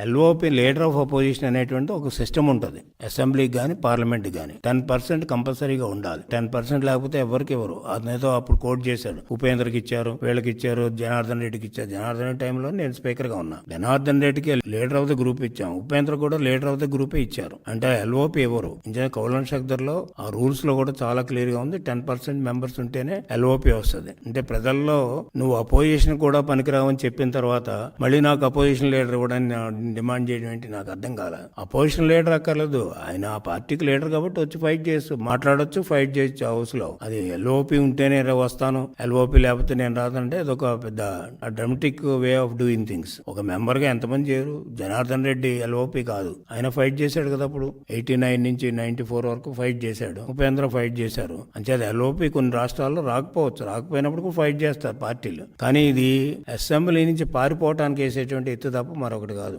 LOP leader of opposition అనేటువంటి ఒక system ఉంటుంది అసెంబ్లీకి కానీ పార్లమెంట్ కానీ 10% కంపల్సరీగా ఉండాలి. 10% లేకపోతే ఎవరికి ఇవ్వరు. అతనేదో అప్పుడు కోట్ చేశాడు, ఉపేంద్రకి ఇచ్చారు, వీళ్ళకి ఇచ్చారు, జనార్దన్ రెడ్డికి ఇచ్చారు. జనార్దన్ రెడ్డి టైంలో నేను స్పీకర్ గా ఉన్నా. జనార్దన్ రెడ్డికి లీడర్ ఆఫ్ ద గ్రూప్ ఇచ్చాం, ఉపేంద్ర కూడా లీడర్ ఆఫ్ ద గ్రూపే ఇచ్చారు. అంటే ఎల్ఓపి ఇవ్వరు. కౌలన్ షక్దర్ లో ఆ రూల్స్ లో కూడా చాలా క్లియర్ గా ఉంది, 10% మెంబర్స్ ఉంటేనే ఎల్ఓపి వస్తుంది. అంటే ప్రజల్లో నువ్వు అపోజిషన్ కూడా పనికిరావని చెప్పిన తర్వాత మళ్ళీ నాకు అపోజిషన్ లీడర్ ఇవ్వడానికి డిమాండ్ చేయడం ఏంటి నాకు అర్థం కాల. అపోజిషన్ లీడర్ అక్కర్లేదు, ఆయన ఆ పార్టీకి లీడర్ కాబట్టి వచ్చి ఫైట్ చేస్తూ మాట్లాడొచ్చు, ఫైట్ చేయొచ్చు హౌస్ లో. అది ఎల్ఓపి ఉంటేనే వస్తాను, ఎల్ఓపి లేకపోతే నేను రాదంటే అదొక పెద్ద dramatic way of doing things. ఒక మెంబర్ గా ఎంతమంది చేయరు. జనార్దన్ రెడ్డి ఎల్ఓపి కాదు, ఆయన ఫైట్ చేశాడు కదా అప్పుడు 89 నుంచి 94 వరకు ఫైట్ చేశాడు. ఉపేంద్ర ఫైట్ చేశారు. అంచేది ఎల్ఓపి కొన్ని రాష్ట్రాల్లో రాకపోవచ్చు, రాకపోయినప్పుడు కూడా ఫైట్ చేస్తారు పార్టీలు. కానీ ఇది అసెంబ్లీ నుంచి పారిపోవటానికి వేసేటువంటి ఎత్తు తప్ప మరొకటి కాదు.